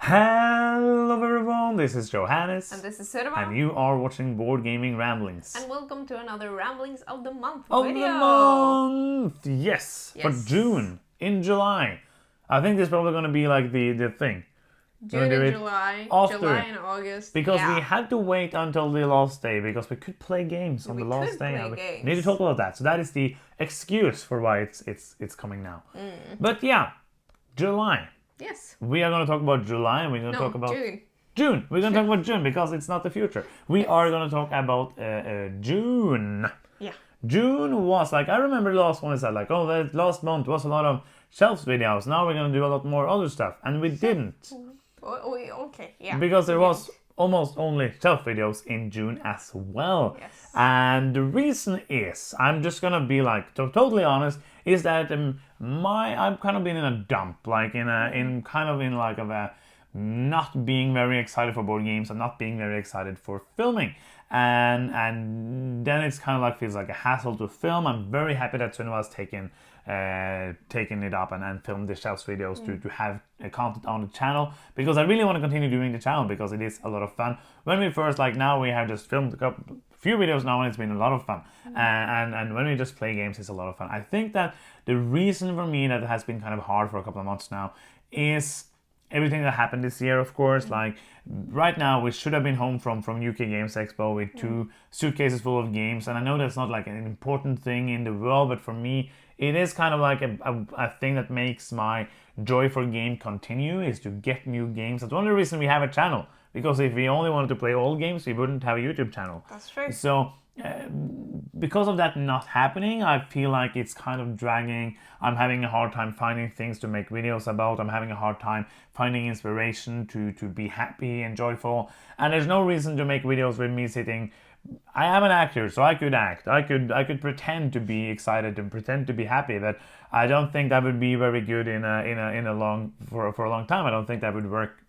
Hello everyone, this is Johannes. And this is Surma. And you are watching Board Gaming Ramblings. And welcome to another Ramblings of the Month Of video. the month! Yes, for June, in July. I think this is probably going to be like the thing. June and July, July and August. Because we had to wait until the last day because we could play games on the last day. We need to talk about that. So that is the excuse for why it's coming now. But yeah, July. Yes. We are going to talk about July and we're going to talk about June. We're going to talk about June because it's not the future. We are going to talk about June. Yeah. June was like, I remember the last one is that like, oh, the last month was a lot of shelves videos. Now we're going to do a lot more other stuff. And we didn't. Okay, yeah. Because there was almost only shelf videos in June as well. Yes. And the reason is, I'm just gonna be like totally honest, is that I've kind of been in a dump, like in a not being very excited for board games and not being very excited for filming. And then it's kind of like feels like a hassle to film. I'm very happy that Zhanguo has taken it up and filmed the shelves videos to have content on the channel, because I really want to continue doing the channel because it is a lot of fun. When we first, like now we have just filmed a few videos now and it's been a lot of fun. And when we just play games, it's a lot of fun. I think that the reason for me that has been kind of hard for a couple of months now is everything that happened this year, of course. Like right now we should have been home from UK Games Expo with 2 suitcases full of games, and I know that's not like an important thing in the world, but for me it is kind of like a thing that makes my joy for game continue, is to get new games. That's one of the reasons we have a channel, because if we only wanted to play old games we wouldn't have a YouTube channel. That's true. So because of that not happening, I feel like it's kind of dragging. I'm having a hard time finding things to make videos about. I'm having a hard time finding inspiration to be happy and joyful. And there's no reason to make videos with me sitting. I am an actor, so I could act. I could pretend to be excited and pretend to be happy, but I don't think that would be very good for a long time. I don't think that would work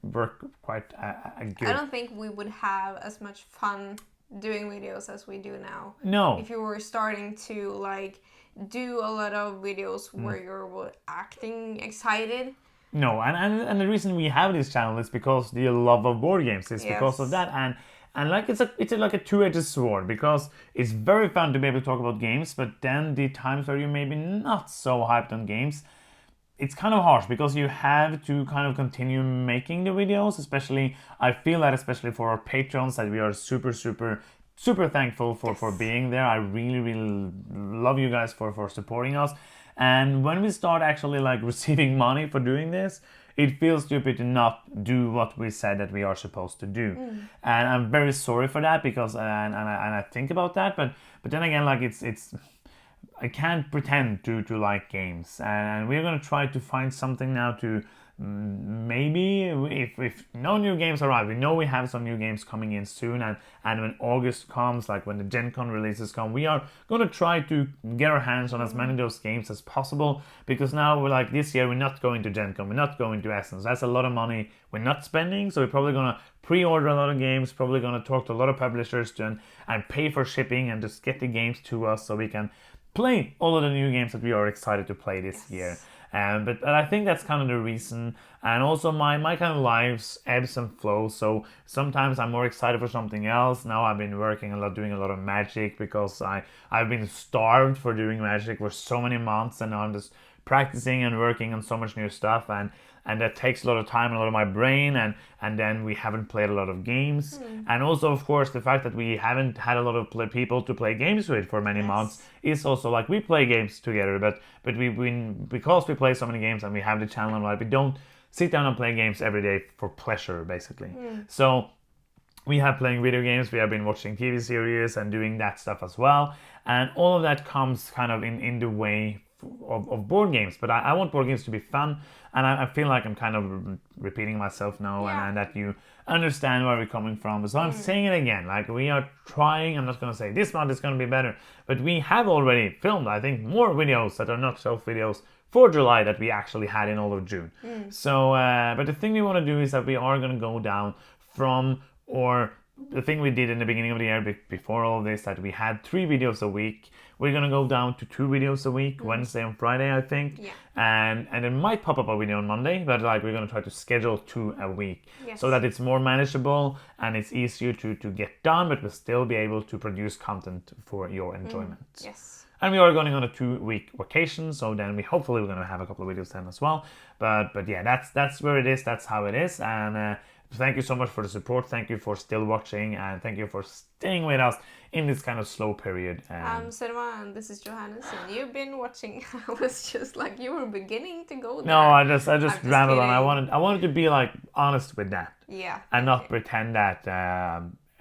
quite good. I don't think we would have as much fun doing videos as we do now. No. If you were starting to like do a lot of videos where you're acting excited. No, and the reason we have this channel is because the love of board games is because of that, and like it's like a two-edged sword, because it's very fun to be able to talk about games, but then the times where you're maybe not so hyped on games, it's kind of harsh because you have to kind of continue making the videos. Especially, I feel that especially for our patrons, that we are super thankful for being there. I really love you guys for supporting us. And when we start actually like receiving money for doing this, it feels stupid to not do what we said that we are supposed to do. And I'm very sorry for that, because and I think about that, but then again, like it's I can't pretend to like games, and we're gonna try to find something now to maybe, if no new games arrive, we know we have some new games coming in soon, and when August comes, like when the Gen Con releases come, we are going to try to get our hands on as many of those games as possible, because now we're like, this year we're not going to Gen Con, we're not going to Essence. That's a lot of money we're not spending, so we're probably going to pre-order a lot of games, probably going to talk to a lot of publishers and pay for shipping and just get the games to us so we can play all of the new games that we are excited to play this year. But I think that's kind of the reason. And also my kind of lives ebbs and flows, so sometimes I'm more excited for something else. Now I've been working a lot, doing a lot of Magic, because I've been starved for doing Magic for so many months, and now I'm just practicing and working on so much new stuff, and that takes a lot of time and a lot of my brain, and then we haven't played a lot of games. And also, of course, the fact that we haven't had a lot of people to play games with for many months is also like, we play games together, but because we play so many games and we have the channel, and like, we don't sit down and play games every day for pleasure, basically. So we have playing video games, we have been watching TV series and doing that stuff as well, and all of that comes kind of in the way of board games. But I want board games to be fun, and I feel like I'm kind of repeating myself now, and that you understand where we're coming from. So I'm saying it again, like, we are trying. I'm not going to say this month is going to be better, but we have already filmed, I think, more videos that are not shelf videos for July that we actually had in all of June. So but the thing we want to do is that we are going to go down from our the thing we did in the beginning of the year before all of this, that we had 3 videos a week. We're gonna go down to 2 videos a week, Wednesday and Friday, I think. Yeah. And it might pop up a video on Monday, but like we're gonna try to schedule 2 a week, Yes. so that it's more manageable and it's easier to get done, but we'll still be able to produce content for your enjoyment. Yes. And we are going on a 2-week vacation, so then hopefully we're gonna have a couple of videos then as well. But yeah, that's where it is. That's how it is. And thank you so much for the support. Thank you for still watching, and thank you for staying with us in this kind of slow period. Cinema, and this is Johannes, and you've been watching. I was just like, you were beginning to go there. No, I just rambled on. kidding. I wanted to be like honest with that, Yeah. and not pretend that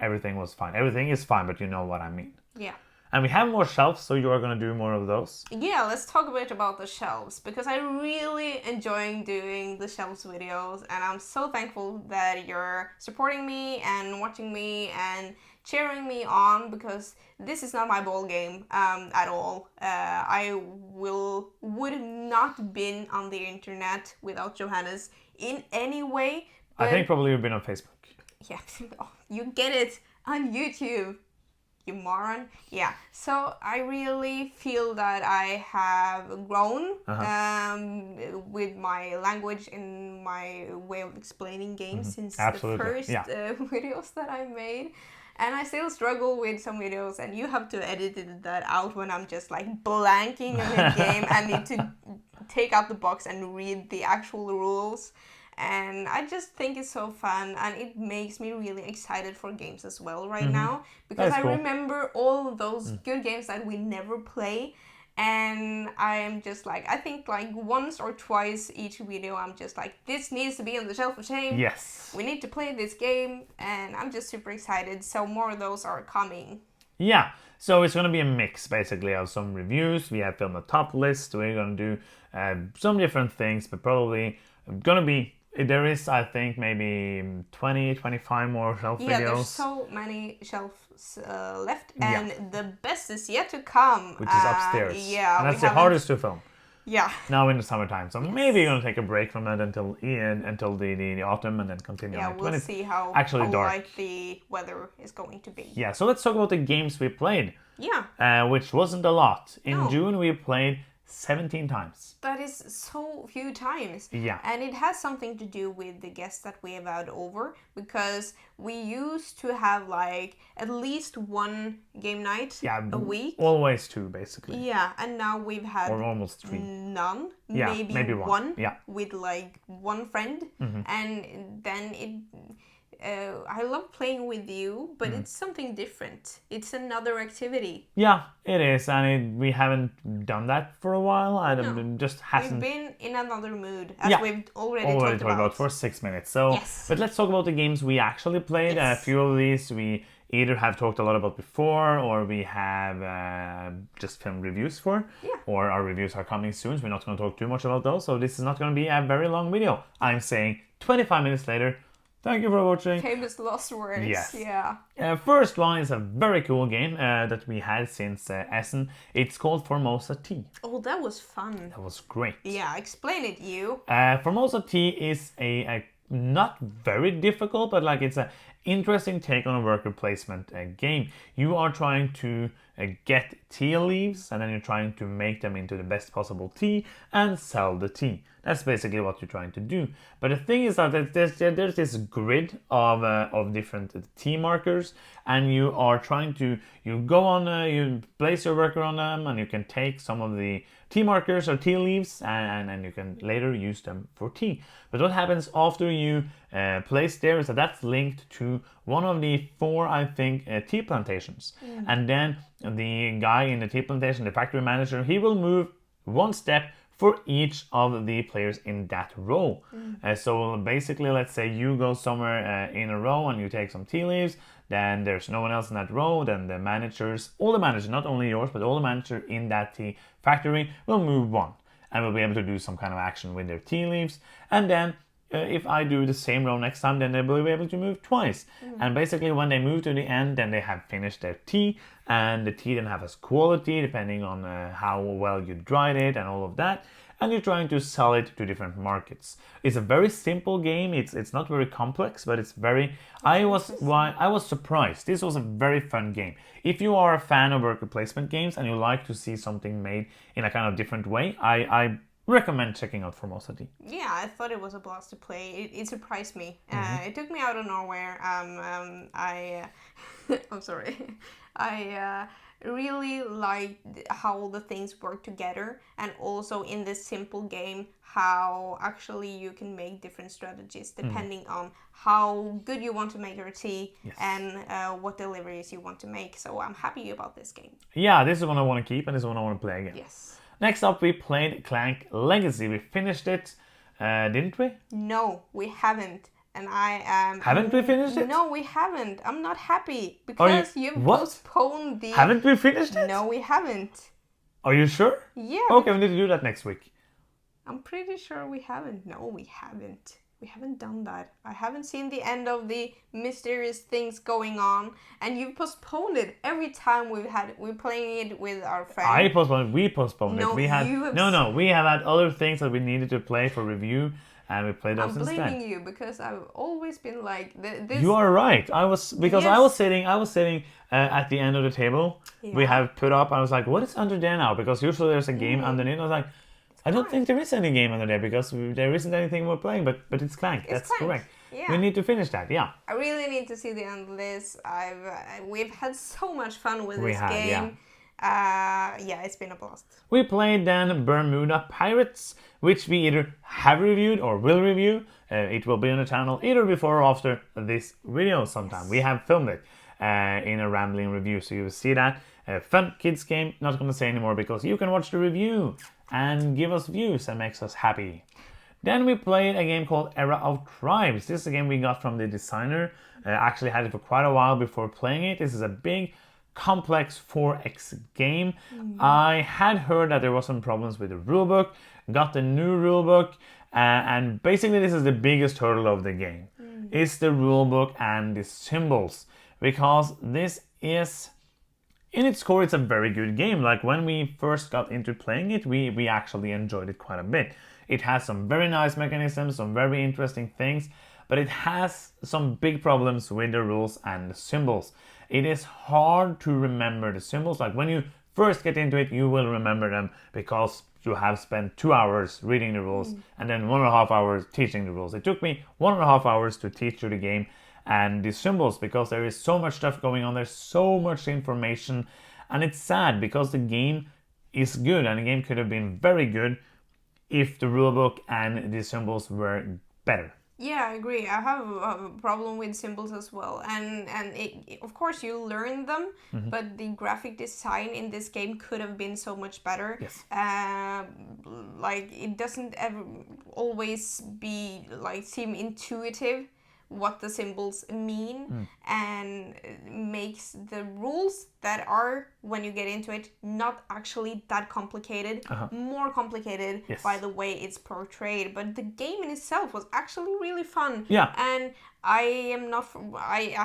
everything was fine. Everything is fine, but you know what I mean. Yeah. And we have more shelves, so you are gonna do more of those. Yeah, let's talk a bit about the shelves, because I really enjoy doing the shelves videos, and I'm so thankful that you're supporting me and watching me and cheering me on, because this is not my ball game at all. I would not been on the internet without Johannes in any way. I think probably you've been on Facebook. Yeah, you get it on YouTube. You moron. Yeah, so I really feel that I have grown with my language and my way of explaining games since Absolutely. the first videos that I made. And I still struggle with some videos, and you have to edit that out when I'm just like blanking on the game and need to take out the box and read the actual rules. And I just think it's so fun, and it makes me really excited for games as well right now, because I remember all of those good games that we never play, and I am just like, I think like once or twice each video I'm just like, this needs to be on the shelf of shame. Yes. We need to play this game, and I'm just super excited, so more of those are coming. Yeah, so it's going to be a mix basically of some reviews. We have filmed a top list. We're going to do some different things, but probably going to be, there is, I think, maybe 20, 25 more shelf videos. Yeah, there's so many shelves left, and the best is yet to come. Which is upstairs. Yeah, and that's the hardest to film. Yeah. Now in the summertime. So maybe you're going to take a break from that until the autumn, and then continue. Yeah, we'll see how light the weather is going to be. Yeah, so let's talk about the games we played. Yeah. Which wasn't a lot. In No. June we played 17 times. That is so few times. Yeah. And it has something to do with the guests that we have had over, because we used to have like at least one game night a week. Always 2, basically. Yeah, and now we've had or almost 3. None. Yeah, maybe one. Yeah. With like one friend. And then it I love playing with you, but it's something different. It's another activity. Yeah, it is, and we haven't done that for a while. Just hasn't. We've been in another mood, as we've already talked about for 6 minutes. So, yes. But let's talk about the games we actually played. Yes. A few of these we either have talked a lot about before, or we have just filmed reviews for, or our reviews are coming soon. So we're not going to talk too much about those. So this is not going to be a very long video. I'm saying 25 minutes later. Thank you for watching. Famous lost words. Yes. Yeah. First one is a very cool game that we had since Essen. It's called Formosa Tea. Oh, that was fun. That was great. Yeah, explain it, you. Formosa Tea is a not very difficult, but like it's a interesting take on a worker placement game. You are trying to get tea leaves, and then you're trying to make them into the best possible tea and sell the tea. That's basically what you're trying to do. But the thing is that there's this grid of different tea markers, and you are trying to, you go on, you place your worker on them, and you can take some of the tea markers or tea leaves, and you can later use them for tea. But what happens after you place there is that that's linked to one of the 4, I think, tea plantations. And then the guy in the tea plantation, the factory manager, he will move one step for each of the players in that row. So basically, let's say you go somewhere in a row and you take some tea leaves, then there's no one else in that row, then the managers, all the managers, not only yours, but all the managers in that tea factory will move one and will be able to do some kind of action with their tea leaves. And then if I do the same row next time, then they will be able to move twice. And basically when they move to the end, then they have finished their tea, and the tea then has quality depending on how well you dried it and all of that. and you're trying to sell it to different markets. It's a very simple game. It's not very complex, but it's very. I was surprised. This was a very fun game. If you are a fan of worker placement games and you like to see something made in a kind of different way, I recommend checking out Formosa Tea. Yeah, I thought it was a blast to play. It surprised me. It took me out of nowhere. I'm sorry. I really liked how all the things work together, and also in this simple game how actually you can make different strategies depending on how good you want to make your tea and what deliveries you want to make. So I'm happy about this game. Yeah, this is one I want to keep, and this is one I want to play again. Yes. Next up, we played Clank Legacy. We finished it, didn't we? No, we haven't. And I am... Haven't we finished it? No, we haven't. I'm not happy because you've postponed the... Haven't we finished it? No, we haven't. Are you sure? Yeah. Okay, we need to do that next week. I'm pretty sure we haven't. No, we haven't. We haven't done that. I haven't seen the end of the mysterious things going on, and you've postponed it every time we're playing it with our friends. I postponed it. We postponed it. We had we have had other things that we needed to play for review, and we played those instead. I'm blaming you because I've always been like this. You are right. I was sitting at the end of the table. Yeah. We have put up. I was like, what is under there now? Because usually there's a game underneath. I was like, I don't think there is any game under there because there isn't anything we're playing, but it's Clank. That's Clank. Correct. Yeah. We need to finish that, yeah. I really need to see the end of this. We've had so much fun with this game. Yeah, it's been a blast. We played then Bermuda Pirates, which we either have reviewed or will review. It will be on the channel either before or after this video sometime. Yes. We have filmed it in a rambling review, so you will see that. Fun kids game, not going to say anymore because you can watch the review and give us views and makes us happy. Then we played a game called Era of Tribes. This is a game we got from the designer. Actually had it for quite a while before playing it. This is a big, complex 4X game. I had heard that there was some problems with the rulebook. Got the new rulebook. And basically this is the biggest hurdle of the game. It's the rulebook and the symbols. Because this is... In its core, it's a very good game. Like when we first got into playing it, we actually enjoyed it quite a bit. It has some very nice mechanisms, some very interesting things, but it has some big problems with the rules and the symbols. It is hard to remember the symbols. Like when you first get into it, you will remember them because you have spent 2 hours reading the rules and then 1.5 hours teaching the rules. It took me 1.5 hours to teach you the game and the symbols because there is so much stuff going on, there's so much information, and it's sad because the game is good and the game could have been very good if the rulebook and the symbols were better. Yeah, I agree. I have a problem with symbols as well, and of course you learn them, but the graphic design in this game could have been so much better. Yes. Like it doesn't ever always seem intuitive what the symbols mean, and makes the rules that are, when you get into it, not actually that complicated, more complicated by the way it's portrayed. But the game in itself was actually really fun. Yeah. And I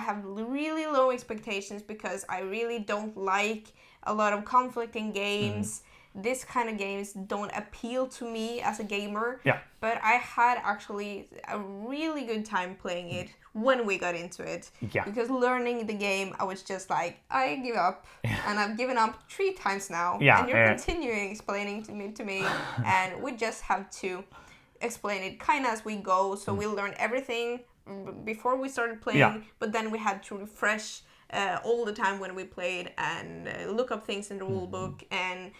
have really low expectations because I really don't like a lot of conflicting games. This kind of games don't appeal to me as a gamer. Yeah. But I had actually a really good time playing it when we got into it. Yeah. Because learning the game, I was just like, I give up. And I've given up 3 times now. Yeah. And you're continuing explaining to me. And we just have to explain it kind of as we go. So we learned everything before we started playing. But then we had to refresh all the time when we played and look up things in the rulebook and...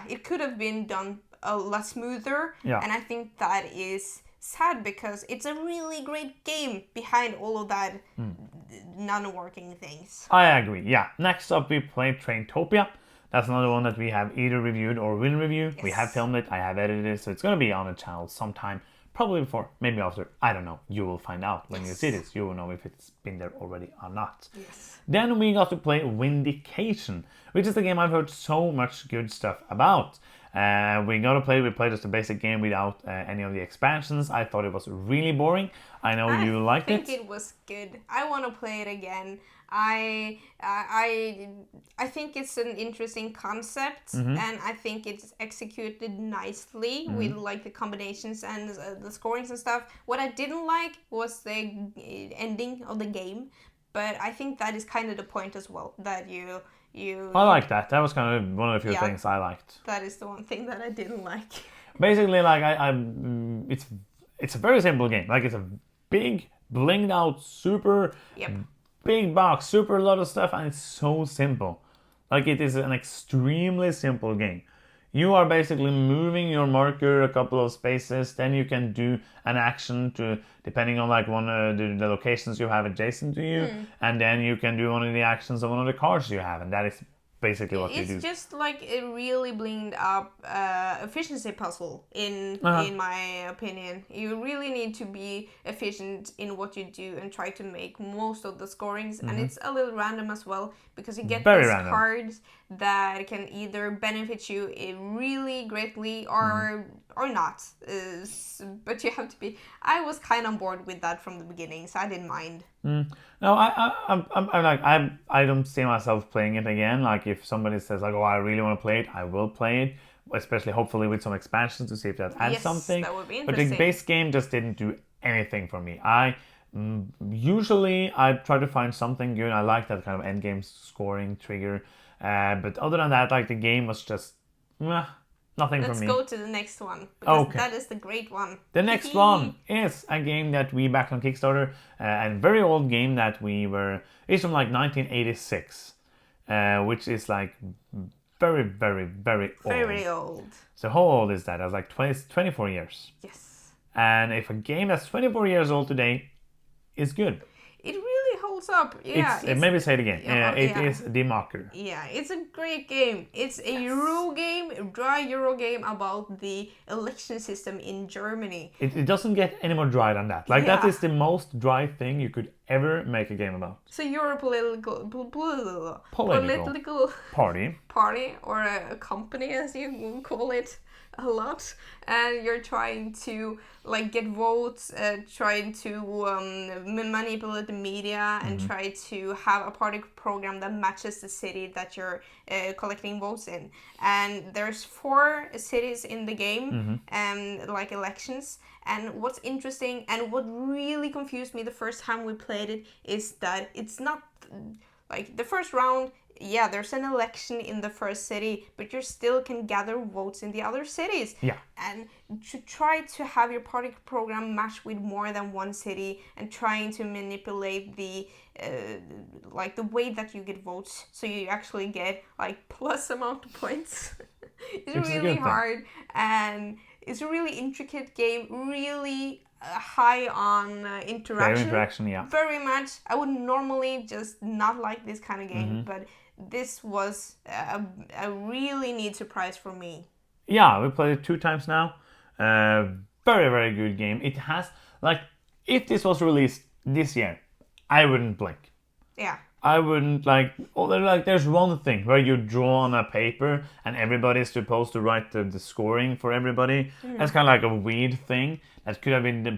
it could have been done a lot smoother, and I think that is sad because it's a really great game behind all of that non-working things. I agree, yeah. Next up we played Traintopia. That's another one that we have either reviewed or will review. Yes. We have filmed it, I have edited it, so it's going to be on the channel sometime. Probably before, maybe after, I don't know. You will find out when you see this. You will know if it's been there already or not. Yes. Then we got to play Vindication, which is a game I've heard so much good stuff about. We got to play. We played just a basic game without any of the expansions. I thought it was really boring. I know you liked it. I think it was good. I want to play it again. I think it's an interesting concept, and I think it's executed nicely with like the combinations and the scorings and stuff. What I didn't like was the ending of the game, but I think that is kind of the point as well, that you I like that. That was kind of one of the few things I liked. That is the one thing that I didn't like. Basically, like it's a very simple game. Like it's a big, blinged out, super big box, super lot of stuff, and it's so simple. Like it is an extremely simple game. You are basically moving your marker a couple of spaces, then you can do an action to, depending on like one of the locations you have adjacent to you, and then you can do one of the actions of one of the cards you have, and that is basically what you do. It's just like a really blinged up efficiency puzzle in my opinion. You really need to be efficient in what you do and try to make most of the scorings, and it's a little random as well, because you get these cards that can either benefit you really greatly or not. But you have to be. I was kind of on board with that from the beginning, so I didn't mind. No, I don't see myself playing it again. Like if somebody says like, oh, I really want to play it, I will play it. Especially hopefully with some expansions to see if that adds something. That would be but interesting. the base game just didn't do anything for me. Usually I try to find something good. I like that kind of end game scoring trigger. But other than that, like the game was just nothing for me. Let's go to the next one, because that is the great one. The next one is a game that we backed on Kickstarter, a very old game that it's from like 1986, which is like very, very, very old. Very old. So how old is that? That's like 24 years. Yes. And if a game that's 24 years old today is good. It really holds up. Yeah. Maybe say it again. It is the Macher. Yeah, it's a great game. It's a Euro game, a dry Euro game about the election system in Germany. It doesn't get any more dry than that. Like that is the most dry thing you could ever make a game about. So you're a political party, or a company, as you call it a lot, and you're trying to like get votes, trying to manipulate the media, and try to have a party program that matches the city that you're collecting votes in. And there's 4 cities in the game, like elections. And what's interesting and what really confused me the first time we played it is that it's not like the first round. Yeah, there's an election in the first city, but you still can gather votes in the other cities. Yeah. And to try to have your party program match with more than one city, and trying to manipulate the like the way that you get votes, so you actually get like plus amount of points. It's really hard, and it's a really intricate game. Really high on interaction. Very interaction, yeah. Very much. I would normally just not like this kind of game, but this was a really neat surprise for me. Yeah, we played it 2 times now. Very, very good game. It has, like, if this was released this year, I wouldn't blink. Yeah. I wouldn't there's one thing where you draw on a paper and everybody's supposed to write the scoring for everybody. That's kind of like a weird thing that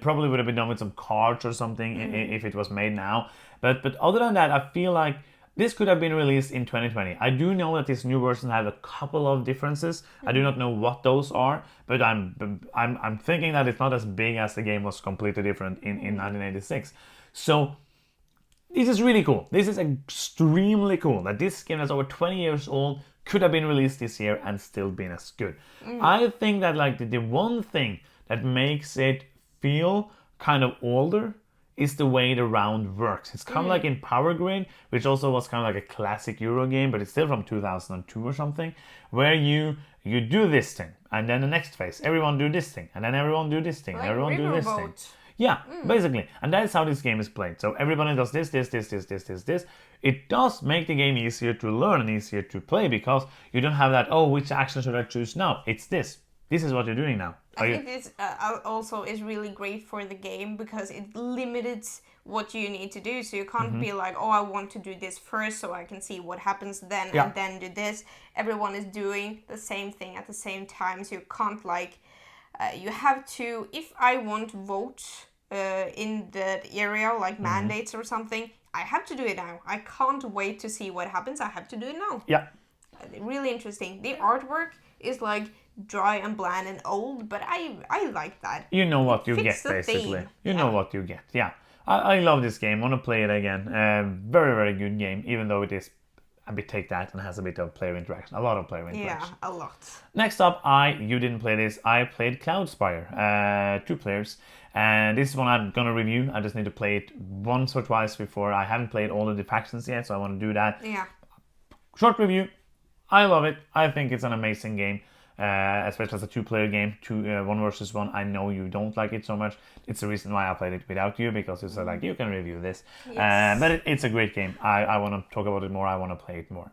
probably would have been done with some cards or something if it was made now. But other than that, I feel like this could have been released in 2020. I do know that this new version has a couple of differences. I do not know what those are, but I'm thinking that it's not as big as the game was completely different in 1986. So this is really cool. This is extremely cool that this game that's over 20 years old could have been released this year and still been as good. I think that like the one thing that makes it feel kind of older is the way the round works. It's kind of like in Power Grid, which also was kind of like a classic Euro game, but it's still from 2002 or something, where you do this thing, and then the next phase, everyone do this thing, and then everyone do this thing, and everyone do this thing. Yeah, basically. And that is how this game is played. So everybody does this. It does make the game easier to learn and easier to play, because you don't have that, oh, which action should I choose now? It's this. this is what you're doing now. I think this also is really great for the game because it limits what you need to do. So you can't be like, oh, I want to do this first so I can see what happens then and then do this. Everyone is doing the same thing at the same time. So you can't like, you have to, if I want vote in that area, like mandates or something, I have to do it now. I can't wait to see what happens. I have to do it now. Yeah. Really interesting. The artwork is like dry and bland and old, but I like that. You know what you get, basically. Theme. You know what you get, yeah. I love this game. I want to play it again. Very, very good game, even though it is a bit take that and has a bit of player interaction. A lot of player interaction. Yeah, a lot. Next up, you didn't play this. I played Cloudspire, 2 players. And this is one I'm going to review. I just need to play it once or twice before. I haven't played all of the factions yet, so I want to do that. Yeah. Short review. I love it. I think it's an amazing game. Especially as a 2-player game, 1 versus 1. I know you don't like it so much. It's the reason why I played it without you, because you said like, you can review this. Yes. But it's a great game. I want to talk about it more. I want to play it more.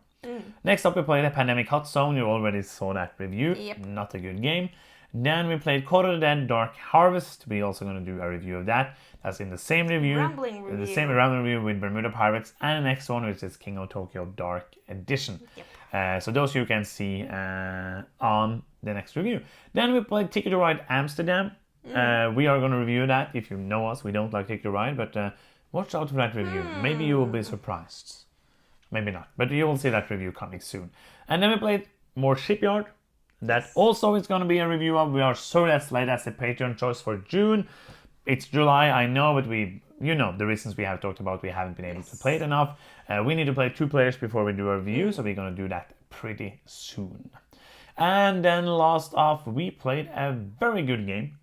Next up, we played a Pandemic Hot Zone. You already saw that review. Yep. Not a good game. Then we played Caught of the Dead Dark Harvest. We're also going to do a review of that. That's in the same review. Rambling review. The same rambling review with Bermuda Pirates. And the next one, which is King of Tokyo Dark Edition. Yep. So those you can see on the next review. Then we played Ticket to Ride Amsterdam. We are going to review that. If you know us, we don't like Ticket to Ride, but watch out for that review. Maybe you will be surprised. Maybe not, but you will see that review coming soon. And then we played more Shipyard. That also is going to be a review of. We are sorry that's late as a Patreon choice for June. It's July, I know, but you know the reasons we have talked about. We haven't been able to play it enough. We need to play 2 players before we do a review, so we're going to do that pretty soon. And then last off, we played a very good game.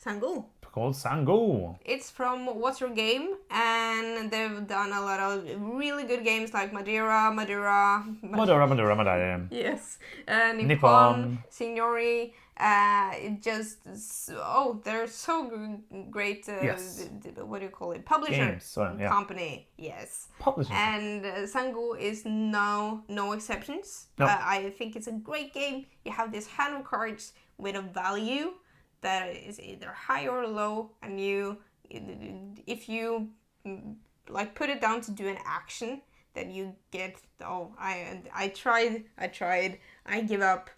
Zhanguo. Called Zhanguo. It's from What's Your Game, and they've done a lot of really good games like Madeira. Yes. Nippon, Signori. They're so great. Yes. What do you call it? Publisher Games, company. Yes. Publisher. And Zhanguo is no exceptions. No. I think it's a great game. You have this hand of cards with a value that is either high or low, and if you like put it down to do an action, then you get I tried, I give up.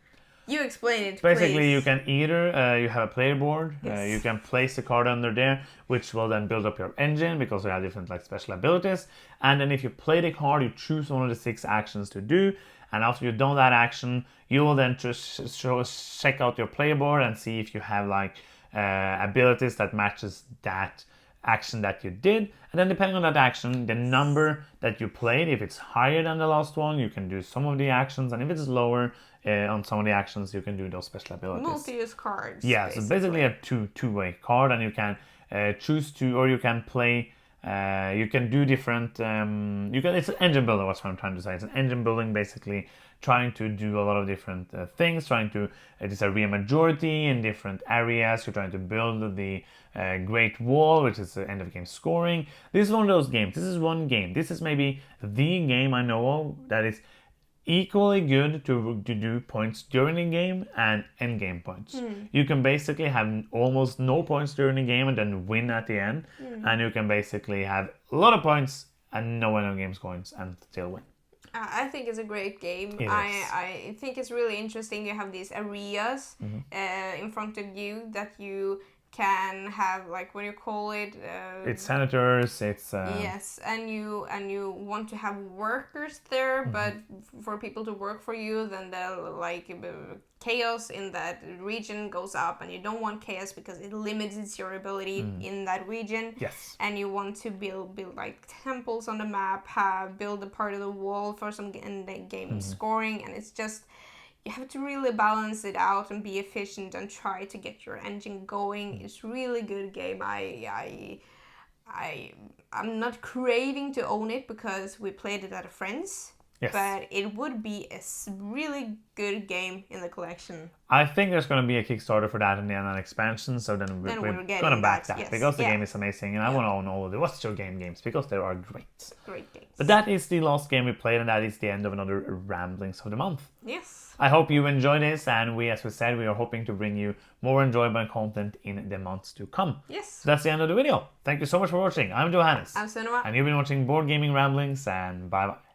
You explain it, Basically, please. you can either, you have a player board, Yes. you can place the card under there, which will then build up your engine, because you have different like special abilities. And then if you play the card, you choose one of the 6 actions to do. And after you've done that action, you will then just check out your player board and see if you have like abilities that matches that action that you did. And then depending on that action, the number that you played, if it's higher than the last one, you can do some of the actions. And if it's lower on some of the actions, you can do those special abilities. Multi-use cards. Yeah, so basically a two-way card, and you can choose to, or you can play. You can do different. It's an engine builder. That's what I'm trying to say. It's an engine building, basically trying to do a lot of different things. Trying to it's a real majority in different areas. You're trying to build the Great Wall, which is the end of game scoring. This is one of those games. This is one game. This is maybe the game I know of that is equally good to do points during the game and end game points. You can basically have almost no points during the game and then win at the end. And you can basically have a lot of points and no end of game points and still win. I think it's a great game. I think it's really interesting. You have these areas in front of you that you can have, like, what do you call it? It's senators. It's yes, and you want to have workers there, but for people to work for you, then chaos in that region goes up, and you don't want chaos because it limits your ability in that region. Yes. And you want to build like temples on the map, build a part of the wall for some end game scoring, and it's just. You have to really balance it out and be efficient and try to get your engine going. It's really good game. I'm not craving to own it because we played it at a friend's. Yes. But it would be a really good game in the collection. I think there's going to be a Kickstarter for that and then an expansion, so then we're going to back that, yes. because the game is amazing, and I want to own all of the What's Your Game games because they are great. Great games. But that is the last game we played, and that is the end of another Ramblings of the Month. Yes. I hope you enjoyed this, and as we said, we are hoping to bring you more enjoyable content in the months to come. Yes. So that's the end of the video. Thank you so much for watching. I'm Johannes. I'm Sunoma. And you've been watching Board Gaming Ramblings, and bye-bye.